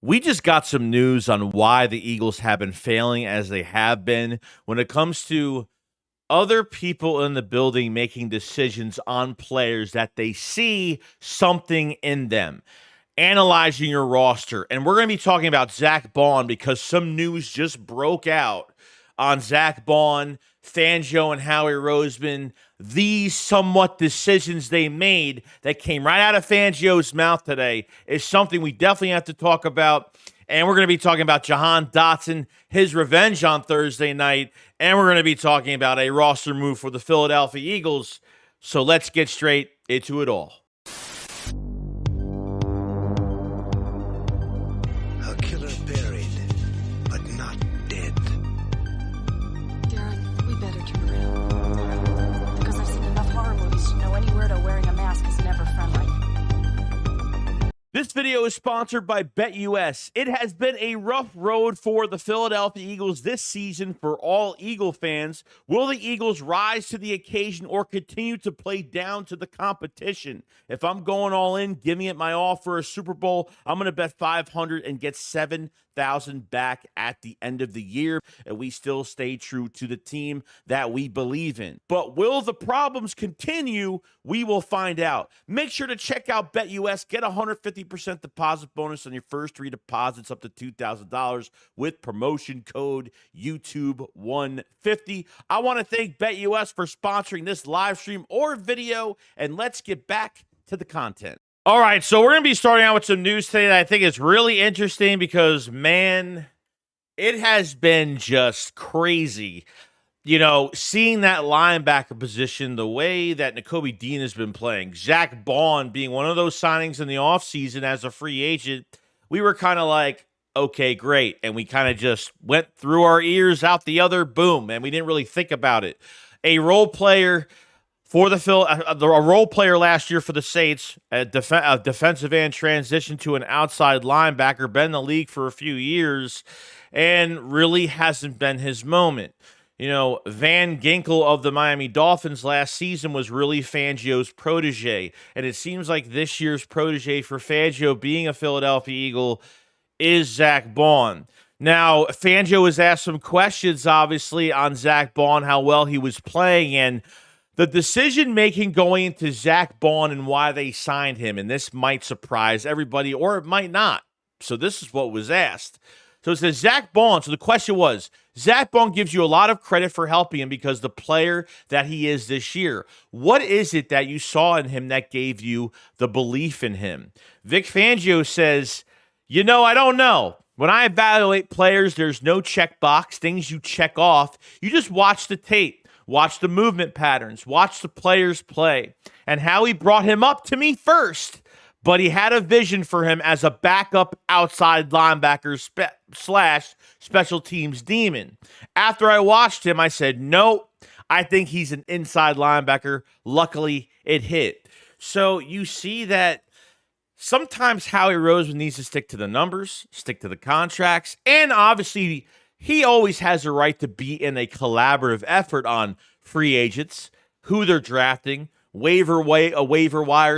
We just got some news on why the Eagles have been failing as they have been when it comes to other people in the building making decisions on players that they see something in them. Analyzing your roster. And we're going to be talking about Zach Baun because some news just broke out on Zach Baun, Fangio, and Howie Roseman. These somewhat decisions they made that came right out of Fangio's mouth today is something we definitely have to talk about. And we're going to be talking about Jahan Dotson, his revenge on Thursday night. And we're going to be talking about a roster move for the Philadelphia Eagles. So let's get straight into it all. A killer buried, but not dead. Darren, we better turn around. Because I've seen enough horror movies to know any weirdo wearing a mask is never friendly. This video is sponsored by BetUS. It has been a rough road for the Philadelphia Eagles this season for all Eagle fans. Will the Eagles rise to the occasion or continue to play down to the competition? If I'm going all in, giving it my all for a Super Bowl, I'm going to bet $500 and get $7,000 back at the end of the year. And we still stay true to the team that we believe in. But will the problems continue? We will find out. Make sure to check out BetUS. Get a 150% deposit bonus on your first 3 deposits up to $2,000 with promotion code YouTube150. I want to thank BetUS for sponsoring this live stream or video, and let's get back to the content. All right, so we're going to be starting out with some news today that I think is really interesting because, man, it has been just crazy. You know, seeing that linebacker position, the way that Nakobe Dean has been playing, Zach Baun being one of those signings in the offseason as a free agent, we were kind of like, okay, great. And we kind of just went through our ears out the other, boom, and we didn't really think about it. A role player for a role player last year for the Saints, a defensive end transition to an outside linebacker, been in the league for a few years, and really hasn't been his moment. You know, Van Ginkel of the Miami Dolphins last season was really Fangio's protege, and it seems like this year's protege for Fangio, being a Philadelphia Eagle, is Zach Baun. Now, Fangio was asked some questions, obviously, on Zach Baun, how well he was playing, and the decision-making going into Zach Baun and why they signed him, and this might surprise everybody, or it might not. So this is what was asked. So it says Zach Baun. So the question was, Zach Baun gives you a lot of credit for helping him because the player that he is this year. What is it that you saw in him that gave you the belief in him? Vic Fangio says, I don't know. When I evaluate players, there's no checkbox, things you check off. You just watch the tape. Watch the movement patterns. Watch the players play. And Howie brought him up to me first, but he had a vision for him as a backup outside linebacker slash special teams demon. After I watched him, I said, no, I think he's an inside linebacker. Luckily, it hit. So you see that sometimes Howie Roseman needs to stick to the numbers, stick to the contracts, and obviously he always has a right to be in a collaborative effort on free agents, who they're drafting, waiver wire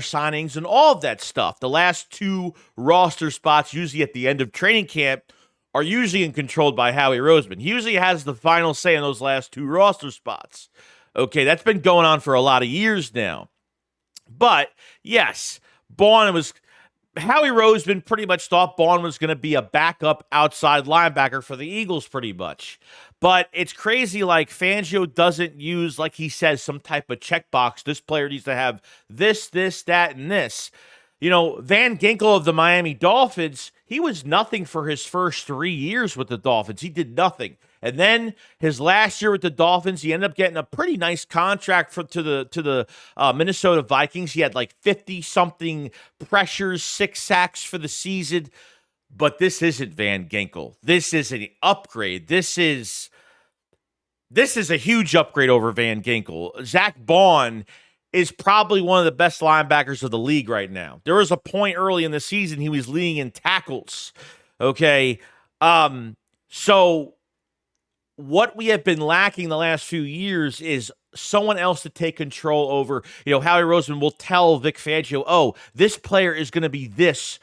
signings, and all of that stuff. The last 2 roster spots, usually at the end of training camp, are usually controlled by Howie Roseman. He usually has the final say in those last 2 roster spots. Okay, that's been going on for a lot of years now. But, yes, Howie Roseman pretty much thought Baun was going to be a backup outside linebacker for the Eagles pretty much. But it's crazy, like Fangio doesn't use, like he says, some type of checkbox. This player needs to have this, that, and this. You know, Van Ginkel of the Miami Dolphins, he was nothing for his first 3 years with the Dolphins. He did nothing. And then his last year with the Dolphins, he ended up getting a pretty nice contract to the Minnesota Vikings. He had like 50-something pressures, 6 sacks for the season. But this isn't Van Ginkel. This is an upgrade. This is a huge upgrade over Van Ginkel. Zach Baun is probably one of the best linebackers of the league right now. There was a point early in the season he was leading in tackles. Okay. So what we have been lacking the last few years is someone else to take control over. You know, Howie Roseman will tell Vic Fangio, oh, this player is going to be this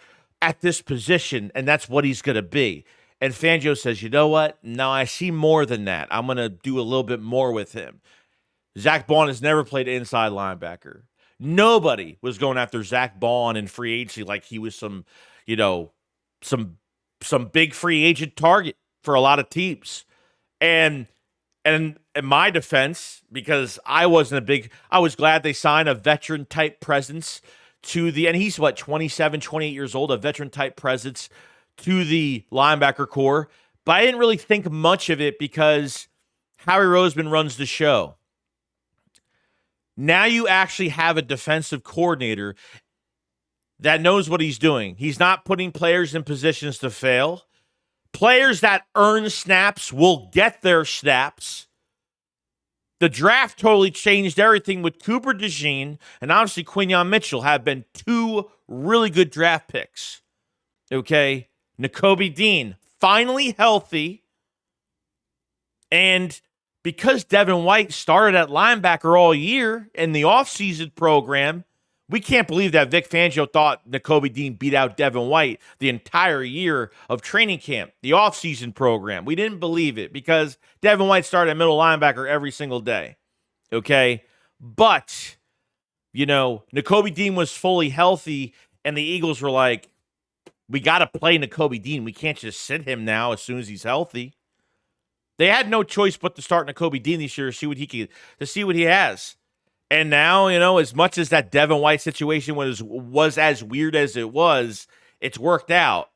at this position, and that's what he's going to be. And Fangio says, you know what? No, I see more than that. I'm going to do a little bit more with him. Zach Baun has never played inside linebacker. Nobody was going after Zach Baun in free agency like he was some big free agent target for a lot of teams. And in my defense, because I was glad they signed a veteran type presence and he's 27, 28 years old, a veteran type presence to the linebacker core. But I didn't really think much of it because Howie Roseman runs the show. Now you actually have a defensive coordinator that knows what he's doing. He's not putting players in positions to fail. Players that earn snaps will get their snaps. The draft totally changed everything with Cooper DeJean and obviously Quinyon Mitchell have been two really good draft picks. Okay? Nakobe Dean, finally healthy. And because Devin White started at linebacker all year in the offseason program, we can't believe that Vic Fangio thought Nakobe Dean beat out Devin White the entire year of training camp, the offseason program. We didn't believe it because Devin White started at middle linebacker every single day. Okay? But, Nakobe Dean was fully healthy, and the Eagles were like, we got to play Nakobe Dean. We can't just sit him now as soon as he's healthy. They had no choice but to start Nakobe Dean this year to see what he has. And now, as much as that Devin White situation was as weird as it was, it's worked out.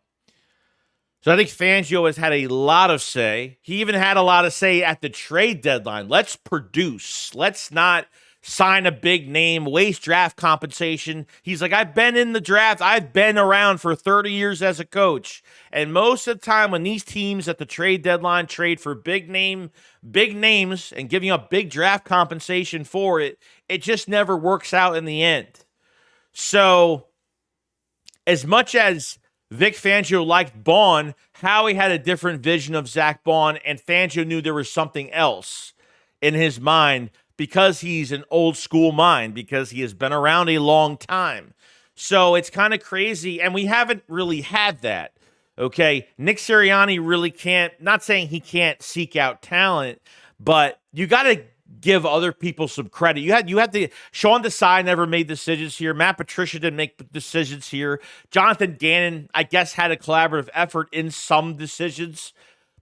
So I think Fangio has had a lot of say. He even had a lot of say at the trade deadline. Let's produce. Let's not sign a big name, waste draft compensation. He's like, I've been in the draft. I've been around for 30 years as a coach. And most of the time when these teams at the trade deadline trade for big names and giving up big draft compensation for it, it just never works out in the end. So as much as Vic Fangio liked Baun, Howie had a different vision of Zach Baun, and Fangio knew there was something else in his mind because he's an old school mind, because he has been around a long time. So it's kind of crazy, and we haven't really had that. Okay, Nick Sirianni really can't, not saying he can't seek out talent, but you got to give other people some credit. You had to, Sean Desai never made decisions here. Matt Patricia didn't make decisions here. Jonathan Gannon, I guess, had a collaborative effort in some decisions.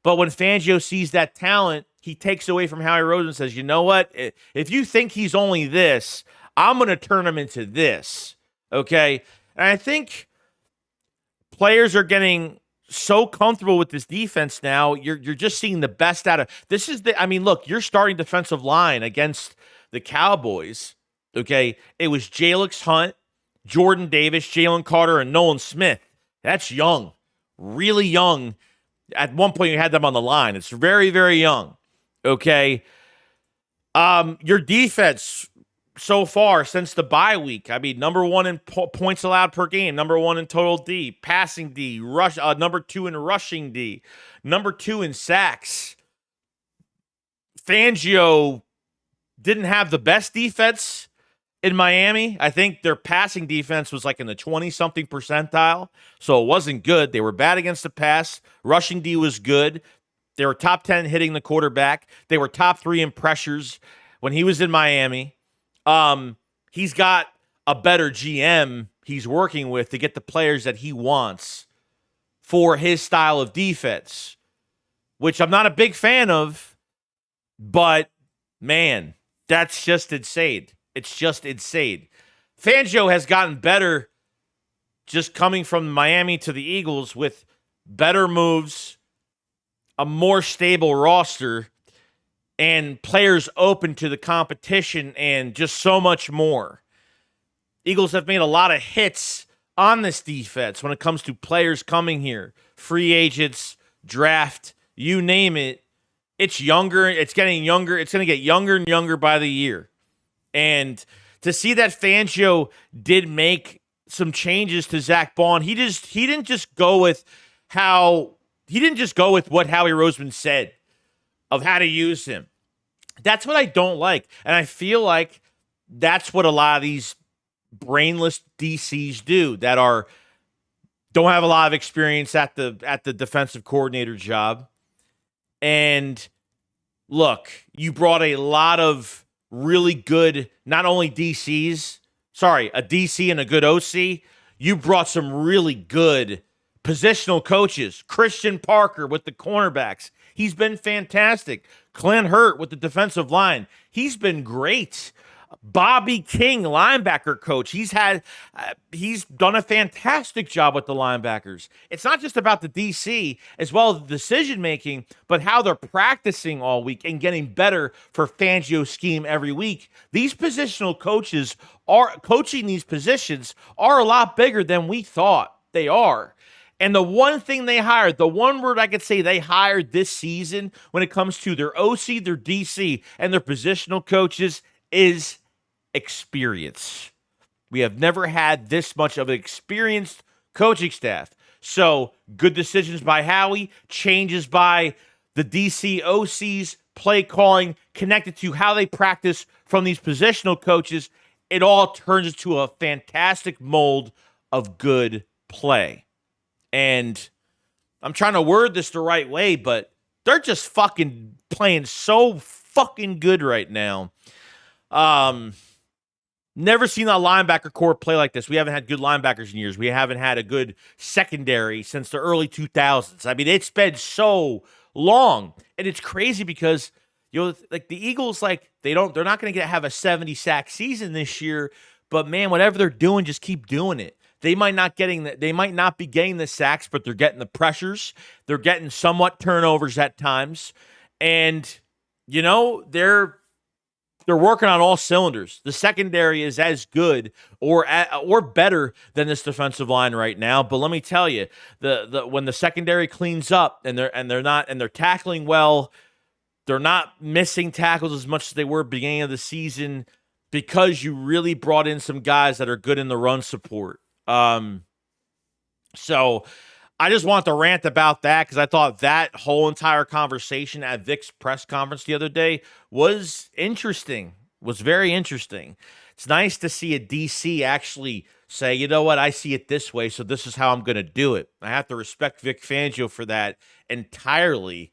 But when Fangio sees that talent, he takes away from Howie Roseman and says, you know what? If you think he's only this, I'm going to turn him into this. Okay? And I think players are getting so comfortable with this defense now. You're just seeing the best out of this. Look, you're starting defensive line against the Cowboys. Okay, it was Jalix Hunt, Jordan Davis, Jalen Carter, and Nolan Smith. That's young, really young. At one point, you had them on the line. It's very, very young. Okay, your defense so far since the bye week, number one in points allowed per game, number one in total D, passing D, number two in rushing D, number two in sacks. Fangio didn't have the best defense in Miami. I think their passing defense was like in the 20-something percentile, so it wasn't good. They were bad against the pass. Rushing D was good. They were top 10 hitting the quarterback. They were top 3 in pressures when he was in Miami. He's got a better GM he's working with to get the players that he wants for his style of defense, which I'm not a big fan of, but man, that's just insane. It's just insane. Fangio has gotten better just coming from Miami to the Eagles with better moves, a more stable roster, and players open to the competition, and just so much more. Eagles have made a lot of hits on this defense when it comes to players coming here. Free agents, draft, you name it. It's younger. It's getting younger. It's going to get younger and younger by the year. And to see that Fangio did make some changes to Zach Baun, he didn't just go with what Howie Roseman said of how to use him. That's what I don't like. And I feel like that's what a lot of these brainless DCs do that are Don't have a lot of experience at the defensive coordinator job. And look, you brought a lot of really good, not only DCs, a DC and a good OC. You brought some really good positional coaches. Christian Parker with the cornerbacks. He's been fantastic. Clint Hurt with the defensive line. He's been great. Bobby King, linebacker coach. He's done a fantastic job with the linebackers. It's not just about the DC as well as the decision making, but how they're practicing all week and getting better for Fangio's scheme every week. These positional coaches are coaching these positions are a lot bigger than we thought they are. And the one thing they hired, the one word I could say they hired this season when it comes to their OC, their DC, and their positional coaches is experience. We have never had this much of an experienced coaching staff. So good decisions by Howie, changes by the DC OCs, play calling, connected to how they practice from these positional coaches. It all turns into a fantastic mold of good play. And I'm trying to word this the right way, but they're just fucking playing so fucking good right now. Never seen a linebacker core play like this. We haven't had good linebackers in years. We haven't had a good secondary since the early 2000s. I mean, it's been so long, and it's crazy because like the Eagles, like they're not going to have a 70 sack season this year, but man, whatever they're doing, just keep doing it. They might not be getting the sacks, but they're getting the pressures. They're getting somewhat turnovers at times, and they're working on all cylinders. The secondary is as good or better than this defensive line right now. But let me tell you, when the secondary cleans up and they're tackling well, they're not missing tackles as much as they were beginning of the season because you really brought in some guys that are good in the run support. So I just want to rant about that because I thought that whole entire conversation at Vic's press conference the other day was interesting, was very interesting. It's nice to see a DC actually say, you know what, I see it this way, so this is how I'm going to do it. I have to respect Vic Fangio for that entirely.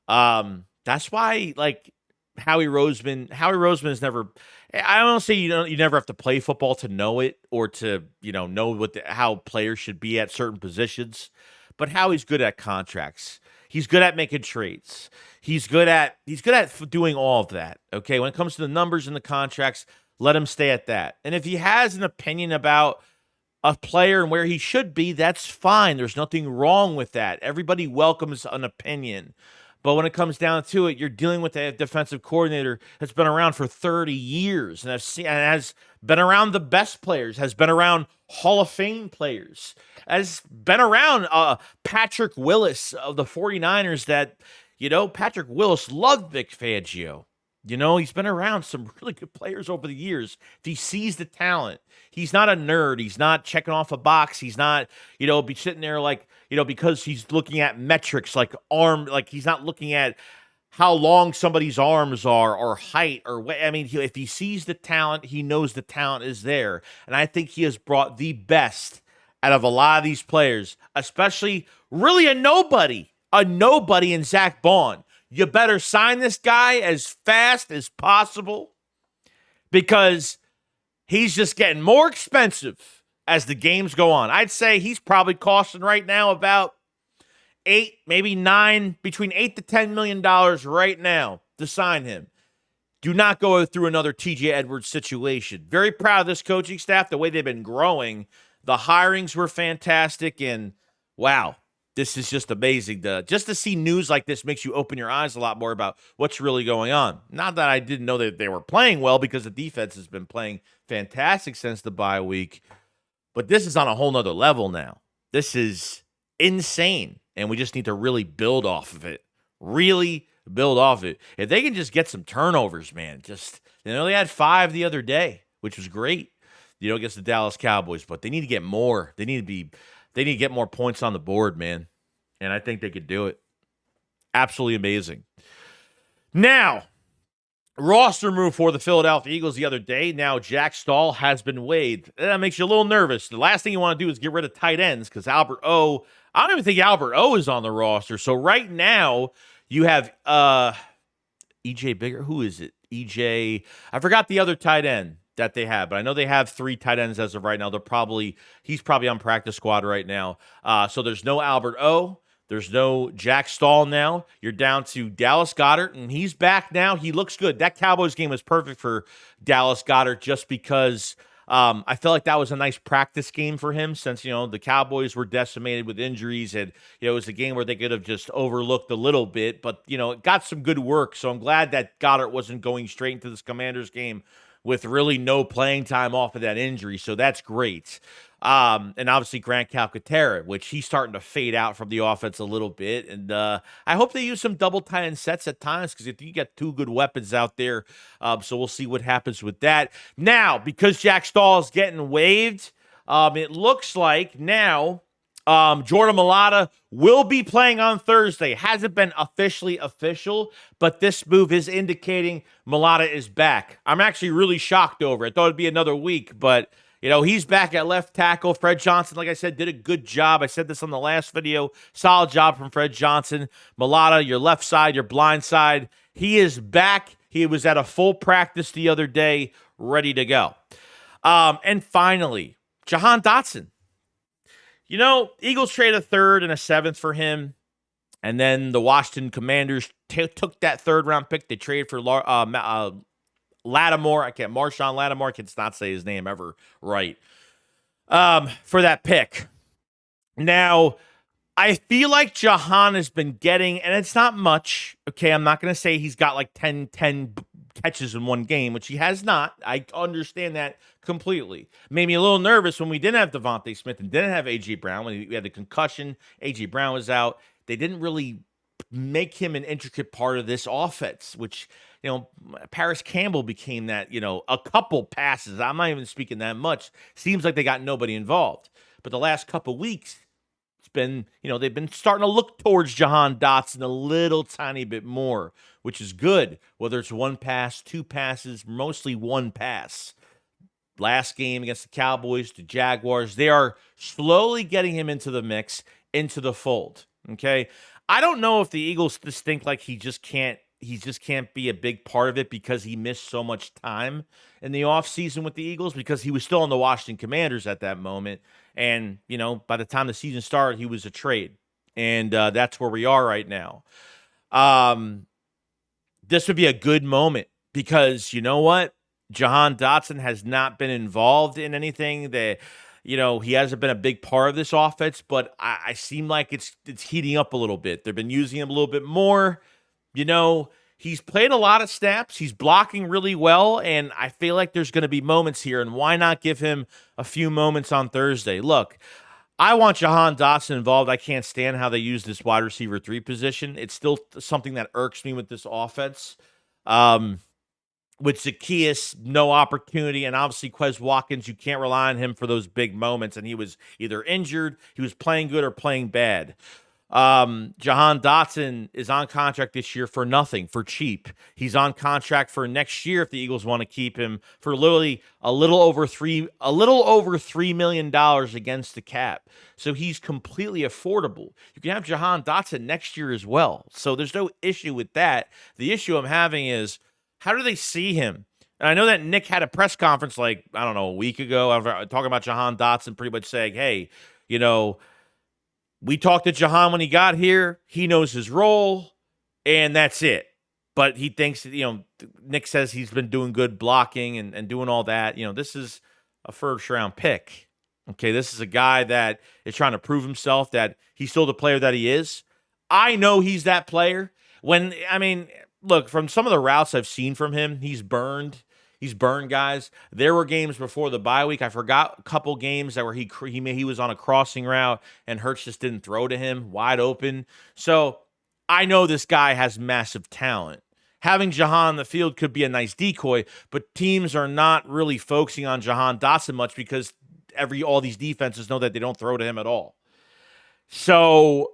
That's why, like, Howie Roseman is never. I don't say you never have to play football to know it or to know how players should be at certain positions. But Howie's good at contracts. He's good at making trades. He's good at doing all of that. Okay, when it comes to the numbers and the contracts, let him stay at that. And if he has an opinion about a player and where he should be, that's fine. There's nothing wrong with that. Everybody welcomes an opinion. But when it comes down to it, you're dealing with a defensive coordinator that's been around for 30 years and has been around the best players, has been around Hall of Fame players, has been around Patrick Willis of the 49ers that, Patrick Willis loved Vic Fangio. He's been around some really good players over the years. If he sees the talent, he's not a nerd. He's not checking off a box. He's not, be sitting there like, because he's looking at metrics like he's not looking at how long somebody's arms are or height or weight. I mean, if he sees the talent, he knows the talent is there. And I think he has brought the best out of a lot of these players, especially really a nobody in Zach Baun. You better sign this guy as fast as possible because he's just getting more expensive as the games go on. I'd say he's probably costing right now about $8, maybe $9, between $8 to $10 million right now to sign him. Do not go through another TJ Edwards situation. Very proud of this coaching staff, the way they've been growing. The hirings were fantastic, and wow. This is just amazing. Just to see news like this makes you open your eyes a lot more about what's really going on. Not that I didn't know that they were playing well because the defense has been playing fantastic since the bye week. But this is on a whole nother level now. This is insane. And we just need to really build off of it. Really build off it. If they can just get some turnovers, man. They had 5 the other day, which was great. Against the Dallas Cowboys. But they need to get more. They need to get more points on the board, man. And I think they could do it. Absolutely amazing. Now, roster move for the Philadelphia Eagles the other day. Now Jack Stahl has been waived. That makes you a little nervous. The last thing you want to do is get rid of tight ends because Albert O. I don't even think Albert O is on the roster. So right now you have EJ Bigger. Who is it? EJ. I forgot the other tight end that they have, but I know they have 3 tight ends as of right now. He's probably on practice squad right now. So there's no Albert O. There's no Jack Stahl now. You're down to Dallas Goedert, and he's back now. He looks good. That Cowboys game was perfect for Dallas Goedert just because I felt like that was a nice practice game for him since, the Cowboys were decimated with injuries, and, it was a game where they could have just overlooked a little bit, but, it got some good work. So I'm glad that Goddard wasn't going straight into this Commanders game with really no playing time off of that injury. So that's great. And obviously Grant Calcaterra, which he's starting to fade out from the offense a little bit. And I hope they use some double tight end sets at times because you got 2 good weapons out there. So we'll see what happens with that. Now, because Jack Stahl is getting waived, it looks like now Jordan Mailata will be playing on Thursday. Hasn't been officially official, but this move is indicating Mailata is back. I'm actually really shocked over it. I thought it'd be another week, but he's back at left tackle. Fred Johnson, like I said, did a good job. I said this on the last video. Solid job from Fred Johnson. Mailata, your left side, your blind side. He is back. He was at a full practice the other day, ready to go. And finally, Jahan Dotson. Eagles traded a 3rd and a 7th for him. And then the Washington Commanders took that 3rd-round pick. They traded for Lattimore. Marshawn Lattimore. I can not say his name ever right. For that pick. Now, I feel like Jahan has been getting, and it's not much. Okay, I'm not going to say he's got like 10 catches in one game, which he has not. I understand that completely. Made me a little nervous when we didn't have Devontae Smith and didn't have A.J. Brown. When we had the concussion, A.J. Brown was out. They didn't really make him an intricate part of this offense, which, Paris Campbell became that, a couple passes. I'm not even speaking that much. Seems like they got nobody involved. But the last couple weeks, it's been, they've been starting to look towards Jahan Dotson a little tiny bit more, which is good. Whether it's 1 pass, 2 passes, mostly 1 pass. Last game against the Cowboys, the Jaguars, they are slowly getting him into the mix, into the fold. Okay. I don't know if the Eagles just think like he just can't be a big part of it because he missed so much time in the offseason with the Eagles because he was still on the Washington Commanders at that moment. And, by the time the season started, he was a trade. And that's where we are right now. This would be a good moment because you know what? Jahan Dotson has not been involved in anything that, he hasn't been a big part of this offense, but I seem like it's heating up a little bit. They've been using him a little bit more. He's played a lot of snaps. He's blocking really well, and I feel like there's going to be moments here, and why not give him a few moments on Thursday? Look, I want Jahan Dotson involved. I can't stand how they use this wide receiver 3 position. It's still something that irks me with this offense. With Zacchaeus, no opportunity, and obviously Quez Watkins, you can't rely on him for those big moments, and he was either injured, he was playing good, or playing bad. Jahan Dotson is on contract this year for nothing, for cheap. He's on contract for next year if the Eagles want to keep him for literally a little over $3 million against the cap. So he's completely affordable. You can have Jahan Dotson next year as well. So there's no issue with that. The issue I'm having is, how do they see him? And I know that Nick had a press conference a week ago, talking about Jahan Dotson, pretty much saying, hey, we talked to Jahan when he got here. He knows his role, and that's it. But he thinks, Nick says he's been doing good blocking and doing all that. This is a first-round pick. Okay, this is a guy that is trying to prove himself that he's still the player that he is. I know he's that player. Look, from some of the routes I've seen from him, he's burned. He's burned guys. There were games before the bye week. I forgot a couple games that where he was on a crossing route and Hurts just didn't throw to him wide open. So I know this guy has massive talent. Having Jahan on the field could be a nice decoy, but teams are not really focusing on Jahan Dotson much because all these defenses know that they don't throw to him at all. So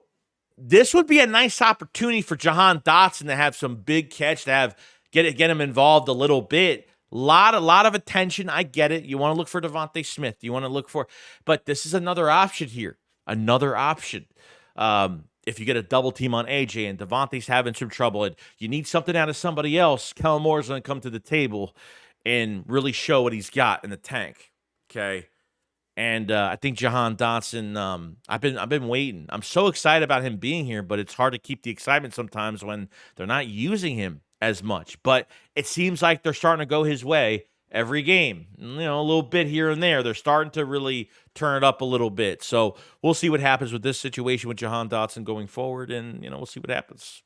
this would be a nice opportunity for Jahan Dotson to have some big catch, to have get him involved a little bit. A lot of attention. I get it. You want to look for Devontae Smith. You want to look for, but this is another option here. Another option. If you get a double team on AJ and Devontae's having some trouble and you need something out of somebody else, Kellen Moore's going to come to the table and really show what he's got in the tank. Okay. And I think Jahan Dotson, I've been waiting. I'm so excited about him being here, but it's hard to keep the excitement sometimes when they're not using him as much. But it seems like they're starting to go his way every game. You know, a little bit here and there. They're starting to really turn it up a little bit. So we'll see what happens with this situation with Jahan Dotson going forward, and we'll see what happens.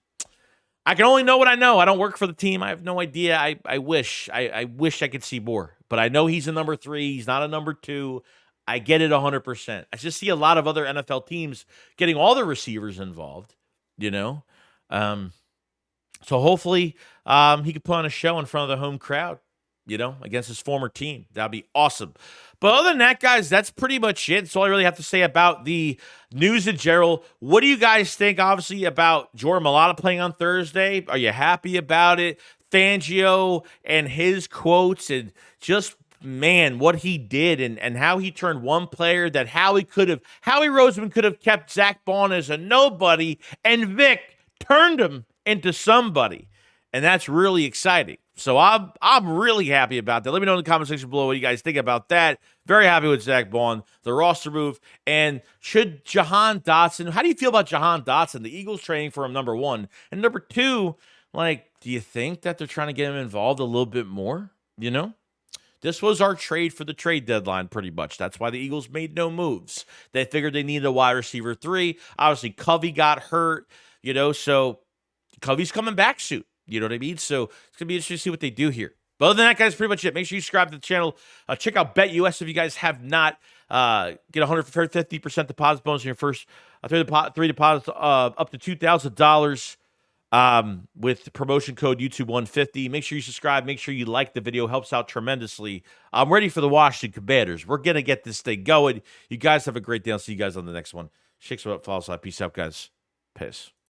I can only know what I know. I don't work for the team. I have no idea. I wish I could see more, but I know he's a number 3. He's not a number 2. I get it 100%. I just see a lot of other NFL teams getting all the receivers involved, So hopefully he could put on a show in front of the home crowd, against his former team. That'd be awesome. But other than that, guys, that's pretty much it. That's all I really have to say about the news in general. What do you guys think, obviously, about Jordan Mailata playing on Thursday? Are you happy about it? Fangio and his quotes and just, man, what he did and how he turned one player that Howie Roseman could have kept Zach Baun as a nobody, and Vic turned him into somebody. And that's really exciting. So I'm really happy about that. Let me know in the comment section below what you guys think about that. Very happy with Zach Baun, the roster move. And should Jahan Dotson, how do you feel about Jahan Dotson? The Eagles training for him, number 1. And number 2, do you think that they're trying to get him involved a little bit more? This was our trade for the trade deadline, pretty much. That's why the Eagles made no moves. They figured they needed a wide receiver 3. Obviously, Covey got hurt, so Covey's coming back soon. You know what I mean? So it's going to be interesting to see what they do here. But other than that, guys, pretty much it. Make sure you subscribe to the channel. Check out BetUS if you guys have not. Get 150% deposit bonus in your first 3 deposits up to $2,000 with promotion code YouTube150. Make sure you subscribe. Make sure you like the video. Helps out tremendously. I'm ready for the Washington Commanders. We're going to get this thing going. You guys have a great day. I'll see you guys on the next one. Shakes up, follow us. Peace out, guys. Peace.